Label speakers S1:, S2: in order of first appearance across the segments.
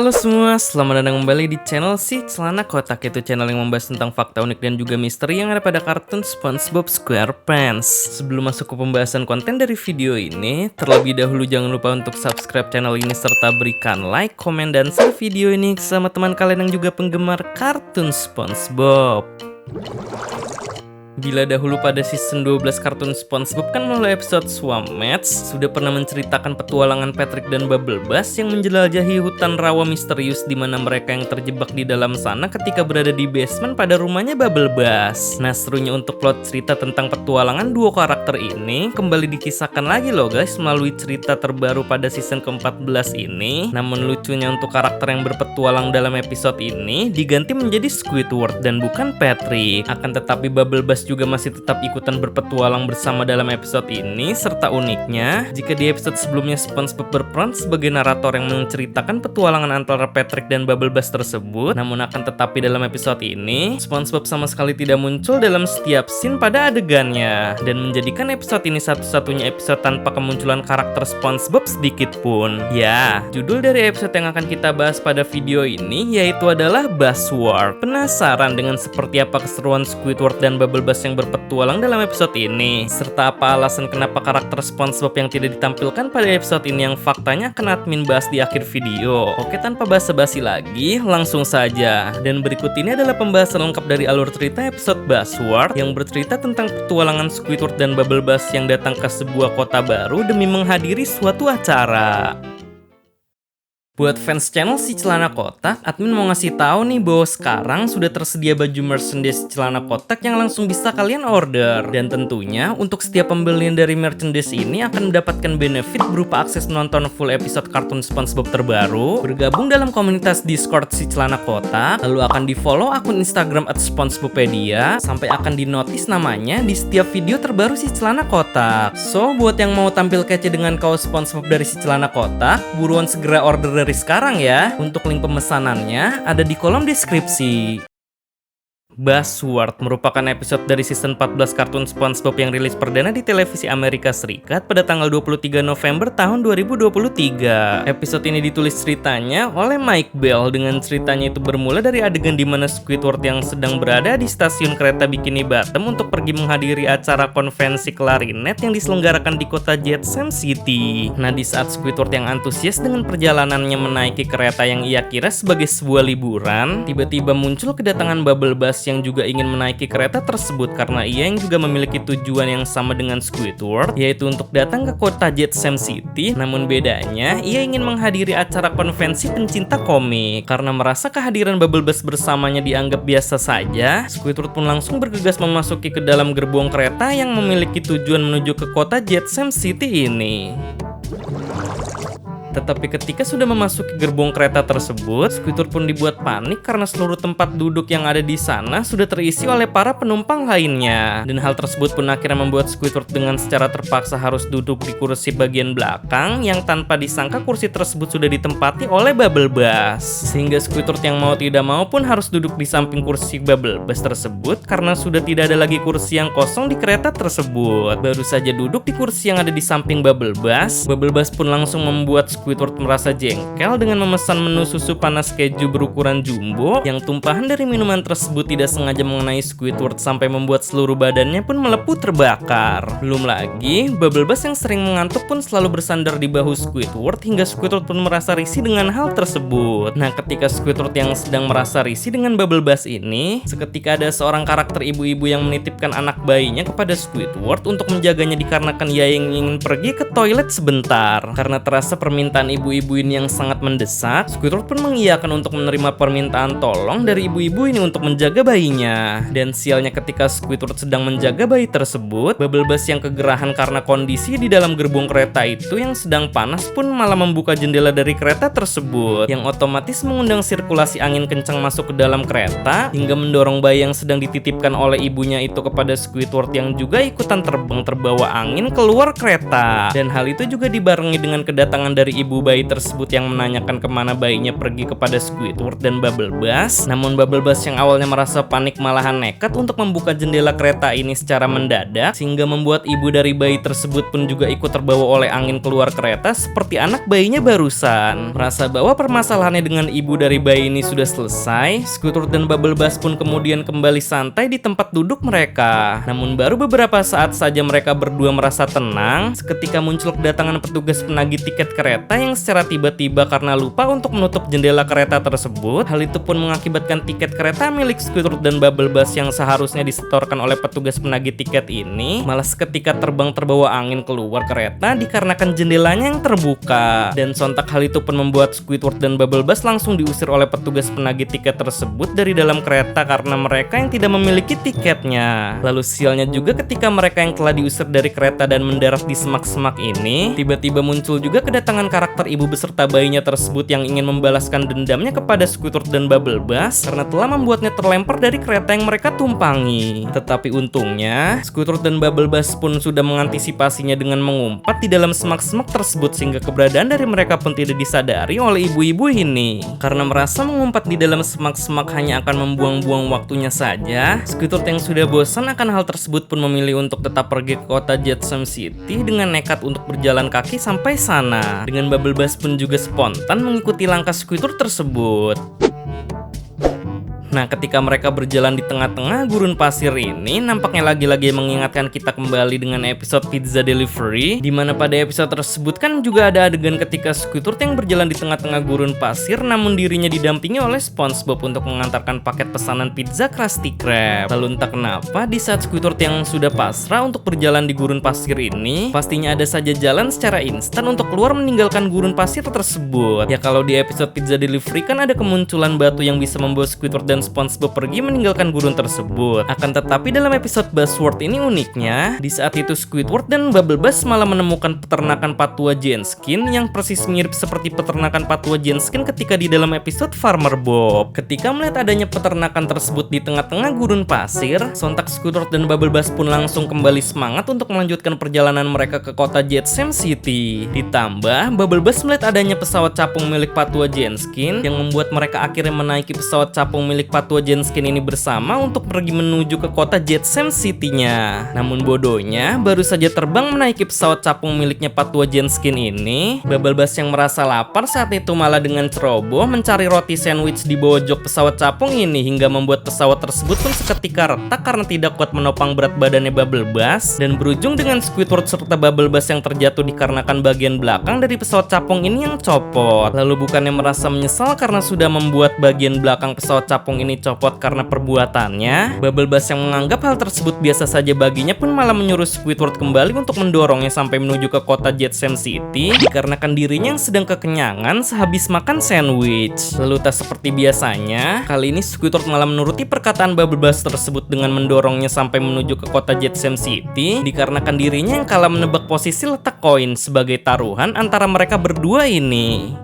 S1: Halo semua, selamat datang kembali di channel Si Celana Kotak, yaitu channel yang membahas tentang fakta unik dan juga misteri yang ada pada kartun SpongeBob SquarePants. Sebelum masuk ke pembahasan konten dari video ini, terlebih dahulu jangan lupa untuk subscribe channel ini serta berikan like, komen, dan share video ini sama teman kalian yang juga penggemar kartun SpongeBob. Bila dahulu pada season 12 kartun SpongeBob kan melalui episode Swamp Match sudah pernah menceritakan petualangan Patrick dan Bubblebus yang menjelajahi hutan rawa misterius di mana mereka yang terjebak di dalam sana ketika berada di basement pada rumahnya Bubblebus. Nah, serunya untuk plot cerita tentang petualangan dua karakter ini kembali dikisahkan lagi loh guys melalui cerita terbaru pada season ke-14 ini. Namun lucunya untuk karakter yang berpetualang dalam episode ini diganti menjadi Squidward dan bukan Patrick. Akan tetapi Bubblebus juga masih tetap ikutan berpetualang bersama dalam episode ini. Serta uniknya, jika di episode sebelumnya SpongeBob berperan sebagai narator yang menceritakan petualangan antara Patrick dan Bubblebus tersebut, namun akan tetapi dalam episode ini SpongeBob sama sekali tidak muncul dalam setiap scene pada adegannya, dan menjadikan episode ini satu-satunya episode tanpa kemunculan karakter SpongeBob sedikit pun. Ya, judul dari episode yang akan kita bahas pada video ini yaitu adalah Buzzword. Penasaran dengan seperti apa keseruan Squidward dan Bubblebus yang berpetualang dalam episode ini, serta apa alasan kenapa karakter SpongeBob yang tidak ditampilkan pada episode ini yang faktanya akan admin bahas di akhir video? Oke, tanpa basa-basi lagi, langsung saja. Dan berikut ini adalah pembahasan lengkap dari alur cerita episode Buzzword yang bercerita tentang petualangan Squidward dan Bubblebus yang datang ke sebuah kota baru demi menghadiri suatu acara. Buat fans channel Si Celana Kotak, admin mau ngasih tahu nih bahwa sekarang sudah tersedia baju merchandise Celana Kotak yang langsung bisa kalian order. Dan tentunya untuk setiap pembelian dari merchandise ini akan mendapatkan benefit berupa akses menonton full episode kartun SpongeBob terbaru, bergabung dalam komunitas Discord Si Celana Kotak, lalu akan di follow akun Instagram @SpongeBopedia, sampai akan di notice namanya di setiap video terbaru Si Celana Kotak. So, buat yang mau tampil kece dengan kaos SpongeBob dari Si Celana Kotak, buruan segera order dari sekarang ya. Untuk link pemesanannya ada di kolom deskripsi. Buzzword merupakan episode dari season 14 kartun SpongeBob yang rilis perdana di televisi Amerika Serikat pada tanggal 23 November tahun 2023. Episode ini ditulis ceritanya oleh Mike Bell, dengan ceritanya itu bermula dari adegan di mana Squidward yang sedang berada di stasiun kereta Bikini Bottom untuk pergi menghadiri acara konvensi klarinet yang diselenggarakan di kota Jet Sam City. Nah, di saat Squidward yang antusias dengan perjalanannya menaiki kereta yang ia kira sebagai sebuah liburan, tiba-tiba muncul kedatangan Bubblebus yang juga ingin menaiki kereta tersebut karena ia yang juga memiliki tujuan yang sama dengan Squidward, yaitu untuk datang ke kota Jet Sam City. Namun bedanya, ia ingin menghadiri acara konvensi pencinta komik. Karena merasa kehadiran Bubblebus bersamanya dianggap biasa saja, Squidward pun langsung bergegas memasuki ke dalam gerbong kereta yang memiliki tujuan menuju ke kota Jet Sam City ini. Tetapi ketika sudah memasuki gerbong kereta tersebut, Squidward pun dibuat panik karena seluruh tempat duduk yang ada di sana sudah terisi oleh para penumpang lainnya. Dan hal tersebut pun akhirnya membuat Squidward dengan secara terpaksa harus duduk di kursi bagian belakang yang tanpa disangka kursi tersebut sudah ditempati oleh Bubblebus. Sehingga Squidward yang mau tidak mau pun harus duduk di samping kursi Bubblebus tersebut karena sudah tidak ada lagi kursi yang kosong di kereta tersebut. Baru saja duduk di kursi yang ada di samping Bubblebus pun langsung membuat Squidward merasa jengkel dengan memesan menu susu panas keju berukuran jumbo yang tumpahan dari minuman tersebut tidak sengaja mengenai Squidward sampai membuat seluruh badannya pun melepuh terbakar. Belum lagi, Bubblebus yang sering mengantuk pun selalu bersandar di bahu Squidward hingga Squidward pun merasa risih dengan hal tersebut. Nah, ketika Squidward yang sedang merasa risih dengan Bubblebus ini, seketika ada seorang karakter ibu-ibu yang menitipkan anak bayinya kepada Squidward untuk menjaganya dikarenakan ia yang ingin pergi ke toilet sebentar. Karena terasa permintaan ibu-ibu ini yang sangat mendesak, Squidward pun mengiyakan untuk menerima permintaan tolong dari ibu-ibu ini untuk menjaga bayinya. Dan sialnya ketika Squidward sedang menjaga bayi tersebut, Bubblebus yang kegerahan karena kondisi di dalam gerbong kereta itu yang sedang panas pun malah membuka jendela dari kereta tersebut, yang otomatis mengundang sirkulasi angin kencang masuk ke dalam kereta hingga mendorong bayi yang sedang dititipkan oleh ibunya itu kepada Squidward yang juga ikutan terbang terbawa angin keluar kereta. Dan hal itu juga dibarengi dengan kedatangan dari ibu bayi tersebut yang menanyakan kemana bayinya pergi kepada Squidward dan Bubble Bass. Namun Bubble Bass yang awalnya merasa panik malahan nekat untuk membuka jendela kereta ini secara mendadak, sehingga membuat ibu dari bayi tersebut pun juga ikut terbawa oleh angin keluar kereta seperti anak bayinya barusan. Merasa bahwa permasalahannya dengan ibu dari bayi ini sudah selesai, Squidward dan Bubble Bass pun kemudian kembali santai di tempat duduk mereka. Namun baru beberapa saat saja mereka berdua merasa tenang, seketika muncul kedatangan petugas penagih tiket kereta yang secara tiba-tiba karena lupa untuk menutup jendela kereta tersebut. Hal itu pun mengakibatkan tiket kereta milik Squidward dan Bubble Bass yang seharusnya disetorkan oleh petugas penagih tiket ini malah seketika terbang terbawa angin keluar kereta dikarenakan jendelanya yang terbuka. Dan sontak hal itu pun membuat Squidward dan Bubble Bass langsung diusir oleh petugas penagih tiket tersebut dari dalam kereta karena mereka yang tidak memiliki tiketnya. Lalu sialnya juga ketika mereka yang telah diusir dari kereta dan mendarat di semak-semak ini, tiba-tiba muncul juga kedatangan karakter ibu beserta bayinya tersebut yang ingin membalaskan dendamnya kepada Squidward dan Bubble Bass karena telah membuatnya terlempar dari kereta yang mereka tumpangi. Tetapi untungnya, Squidward dan Bubble Bass pun sudah mengantisipasinya dengan mengumpat di dalam semak-semak tersebut sehingga keberadaan dari mereka pun tidak disadari oleh ibu-ibu ini. Karena merasa mengumpat di dalam semak-semak hanya akan membuang-buang waktunya saja, Squidward yang sudah bosan akan hal tersebut pun memilih untuk tetap pergi ke kota Jetsam City dengan nekat untuk berjalan kaki sampai sana. Dengan Bubble Bass pun juga spontan mengikuti langkah Squidward tersebut. Nah, ketika mereka berjalan di tengah-tengah gurun pasir ini, nampaknya lagi-lagi mengingatkan kita kembali dengan episode Pizza Delivery, di mana pada episode tersebut kan juga ada adegan ketika Squidward yang berjalan di tengah-tengah gurun pasir, namun dirinya didampingi oleh SpongeBob untuk mengantarkan paket pesanan pizza Krusty Krab. Lalu entah kenapa, di saat Squidward yang sudah pasrah untuk berjalan di gurun pasir ini, pastinya ada saja jalan secara instan untuk keluar meninggalkan gurun pasir tersebut. Ya kalau di episode Pizza Delivery kan ada kemunculan batu yang bisa membawa Squidward dan SpongeBob pergi meninggalkan gurun tersebut. Akan tetapi dalam episode Buzzword ini uniknya, di saat itu Squidward dan Bubble Bass malah menemukan peternakan patua Genskin yang persis mirip seperti peternakan patua Genskin ketika di dalam episode Farmer Bob. Ketika melihat adanya peternakan tersebut di tengah-tengah gurun pasir, sontak Squidward dan Bubble Bass pun langsung kembali semangat untuk melanjutkan perjalanan mereka ke kota Jetsam City. Ditambah, Bubble Bass melihat adanya pesawat capung milik patua Genskin yang membuat mereka akhirnya menaiki pesawat capung milik patua Genskin ini bersama untuk pergi menuju ke kota Jetsam City-nya. Namun bodohnya, baru saja terbang menaiki pesawat capung miliknya patua Genskin ini, Bubble Bass yang merasa lapar saat itu malah dengan ceroboh mencari roti sandwich di bawah jok pesawat capung ini hingga membuat pesawat tersebut pun seketika retak karena tidak kuat menopang berat badannya Bubble Bass, dan berujung dengan Squidward serta Bubble Bass yang terjatuh dikarenakan bagian belakang dari pesawat capung ini yang copot. Lalu bukannya merasa menyesal karena sudah membuat bagian belakang pesawat capung ini copot karena perbuatannya, Bubble Bass yang menganggap hal tersebut biasa saja baginya pun malah menyuruh Squidward kembali untuk mendorongnya sampai menuju ke kota Jetsam City dikarenakan dirinya yang sedang kekenyangan sehabis makan sandwich. Lalu tak seperti biasanya, kali ini Squidward malah menuruti perkataan Bubble Bass tersebut dengan mendorongnya sampai menuju ke kota Jetsam City dikarenakan dirinya yang kalah menebak posisi letak koin sebagai taruhan antara mereka berdua ini.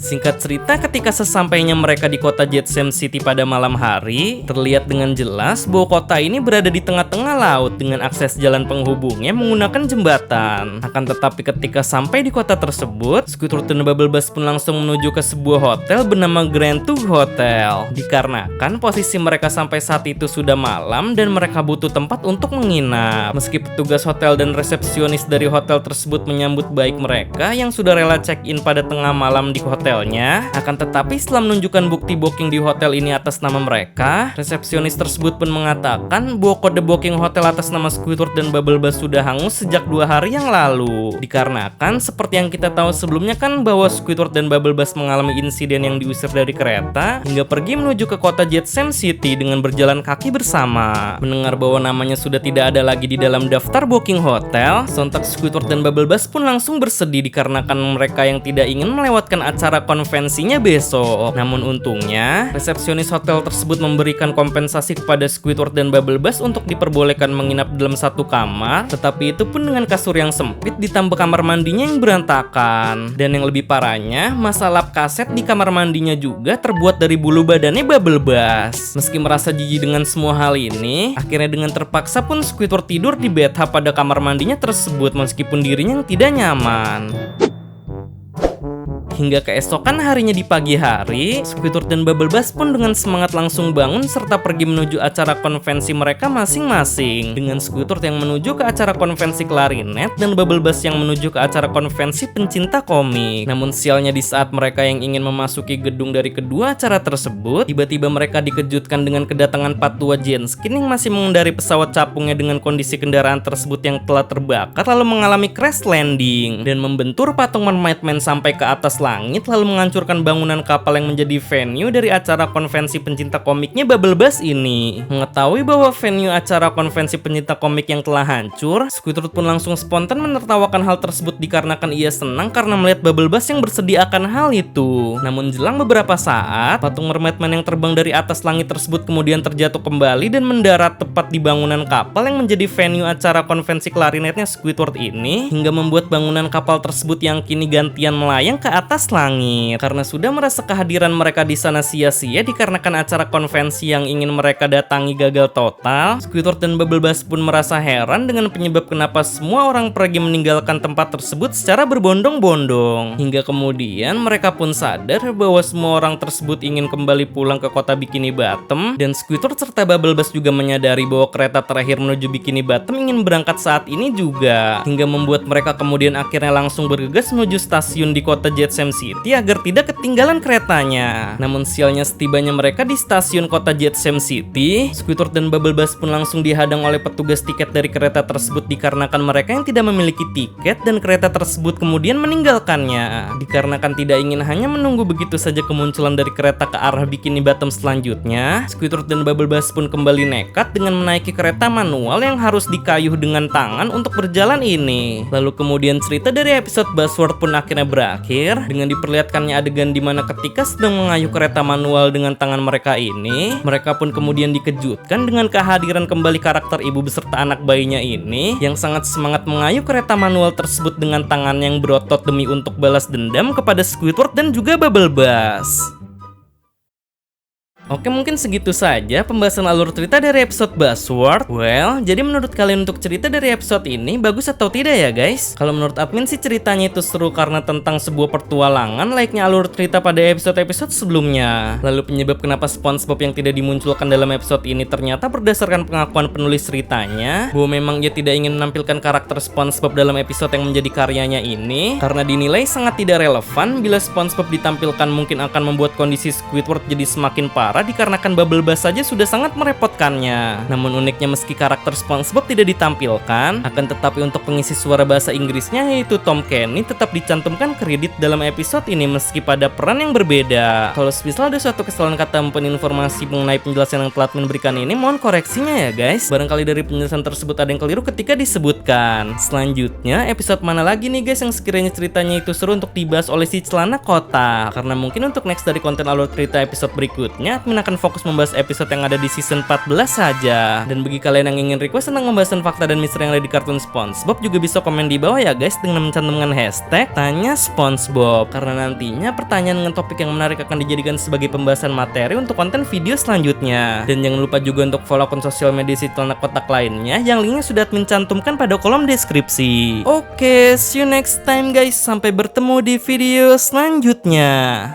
S1: Singkat cerita, ketika sesampainya mereka di kota Jetsam City pada malam hari, terlihat dengan jelas bahwa kota ini berada di tengah-tengah laut dengan akses jalan penghubungnya menggunakan jembatan. Akan tetapi ketika sampai di kota tersebut, Squidward dan Bubble Bass pun langsung menuju ke sebuah hotel bernama Grand Tug Hotel. Dikarenakan posisi mereka sampai saat itu sudah malam dan mereka butuh tempat untuk menginap. Meski petugas hotel dan resepsionis dari hotel tersebut menyambut baik mereka yang sudah rela check-in pada tengah malam di hotel, akan tetapi setelah menunjukkan bukti booking di hotel ini atas nama mereka, resepsionis tersebut pun mengatakan bahwa kode booking hotel atas nama Squidward dan Bubble Bass sudah hangus sejak 2 hari yang lalu. Dikarenakan seperti yang kita tahu sebelumnya kan bahwa Squidward dan Bubble Bass mengalami insiden yang diusir dari kereta hingga pergi menuju ke kota Jetsam City dengan berjalan kaki bersama. Mendengar bahwa namanya sudah tidak ada lagi di dalam daftar booking hotel, sontak Squidward dan Bubble Bass pun langsung bersedih dikarenakan mereka yang tidak ingin melewatkan acara acara konvensinya besok. Namun untungnya, resepsionis hotel tersebut memberikan kompensasi kepada Squidward dan Bubblebuzz untuk diperbolehkan menginap dalam satu kamar, tetapi itu pun dengan kasur yang sempit ditambah kamar mandinya yang berantakan. Dan yang lebih parahnya, masa lap kaset di kamar mandinya juga terbuat dari bulu badannya Bubblebuzz. Meski merasa jijik dengan semua hal ini, akhirnya dengan terpaksa pun Squidward tidur di bathtub pada kamar mandinya tersebut meskipun dirinya yang tidak nyaman. Hingga keesokan harinya di pagi hari, Squidward dan Bubblebuzz pun dengan semangat langsung bangun serta pergi menuju acara konvensi mereka masing-masing. Dengan Squidward yang menuju ke acara konvensi klarinet dan Bubblebuzz yang menuju ke acara konvensi pencinta komik. Namun sialnya di saat mereka yang ingin memasuki gedung dari kedua acara tersebut, tiba-tiba mereka dikejutkan dengan kedatangan Patua Jenskin yang masih mengendari pesawat capungnya dengan kondisi kendaraan tersebut yang telah terbakar lalu mengalami crash landing dan membentur patung Mermaidman sampai ke atas langit lalu menghancurkan bangunan kapal yang menjadi venue dari acara konvensi pencinta komiknya Bubblebuzz ini. Mengetahui bahwa venue acara konvensi pencinta komik yang telah hancur, Squidward pun langsung spontan menertawakan hal tersebut dikarenakan ia senang karena melihat Bubblebuzz yang bersedia akan hal itu. Namun jelang beberapa saat, patung Mermaidman yang terbang dari atas langit tersebut kemudian terjatuh kembali dan mendarat tepat di bangunan kapal yang menjadi venue acara konvensi klarinetnya Squidward ini, hingga membuat bangunan kapal tersebut yang kini gantian melayang ke atas langit. Karena sudah merasa kehadiran mereka di sana sia-sia dikarenakan acara konvensi yang ingin mereka datangi gagal total, Squidward dan Bubblebuzz pun merasa heran dengan penyebab kenapa semua orang pergi meninggalkan tempat tersebut secara berbondong-bondong. Hingga kemudian mereka pun sadar bahwa semua orang tersebut ingin kembali pulang ke kota Bikini Bottom, dan Squidward serta Bubblebuzz juga menyadari bahwa kereta terakhir menuju Bikini Bottom ingin berangkat saat ini juga, hingga membuat mereka kemudian akhirnya langsung bergegas menuju stasiun di kota Jetsam City agar tidak ketinggalan keretanya. Namun sialnya setibanya mereka di stasiun kota Jetsam City, Squidward dan Bubblebuzz pun langsung dihadang oleh petugas tiket dari kereta tersebut dikarenakan mereka yang tidak memiliki tiket dan kereta tersebut kemudian meninggalkannya. Dikarenakan tidak ingin hanya menunggu begitu saja kemunculan dari kereta ke arah Bikini Bottom selanjutnya, Squidward dan Bubblebuzz pun kembali nekat dengan menaiki kereta manual yang harus dikayuh dengan tangan untuk berjalan ini. Lalu kemudian cerita dari episode Buzzword pun akhirnya berakhir dengan diperlihatkannya adegan dimana ketika sedang mengayuh kereta manual dengan tangan mereka ini, mereka pun kemudian dikejutkan dengan kehadiran kembali karakter ibu beserta anak bayinya ini yang sangat semangat mengayuh kereta manual tersebut dengan tangan yang berotot demi untuk balas dendam kepada Squidward dan juga Bubblebuzz. Oke, mungkin segitu saja pembahasan alur cerita dari episode Buzzword. Well, jadi menurut kalian untuk cerita dari episode ini bagus atau tidak ya guys? Kalau menurut admin sih ceritanya itu seru karena tentang sebuah pertualangan layaknya alur cerita pada episode-episode sebelumnya. Lalu penyebab kenapa SpongeBob yang tidak dimunculkan dalam episode ini ternyata berdasarkan pengakuan penulis ceritanya bahwa memang ia tidak ingin menampilkan karakter SpongeBob dalam episode yang menjadi karyanya ini karena dinilai sangat tidak relevan bila SpongeBob ditampilkan mungkin akan membuat kondisi Squidward jadi semakin parah dikarenakan Bubblebuzz saja sudah sangat merepotkannya. Namun uniknya meski karakter SpongeBob tidak ditampilkan, akan tetapi untuk pengisi suara bahasa Inggrisnya yaitu Tom Kenny tetap dicantumkan kredit dalam episode ini meski pada peran yang berbeda. Kalau misal ada suatu kesalahan kata maupun informasi mengenai penjelasan yang telah memberikan ini, mohon koreksinya ya guys. Barangkali dari penjelasan tersebut ada yang keliru ketika disebutkan. Selanjutnya, episode mana lagi nih guys yang sekiranya ceritanya itu seru untuk dibahas oleh si celana kotak? Karena mungkin untuk next dari konten alur cerita episode berikutnya akan fokus membahas episode yang ada di season 14 saja. Dan bagi kalian yang ingin request tentang pembahasan fakta dan misteri yang ada di kartun SpongeBob juga bisa komen di bawah ya guys dengan mencantumkan hashtag Tanya SpongeBob, karena nantinya pertanyaan dengan topik yang menarik akan dijadikan sebagai pembahasan materi untuk konten video selanjutnya. Dan jangan lupa juga untuk follow akun sosial media si celana kotak lainnya yang linknya sudah mencantumkan pada kolom deskripsi. Oke, see you next time guys, sampai bertemu di video selanjutnya.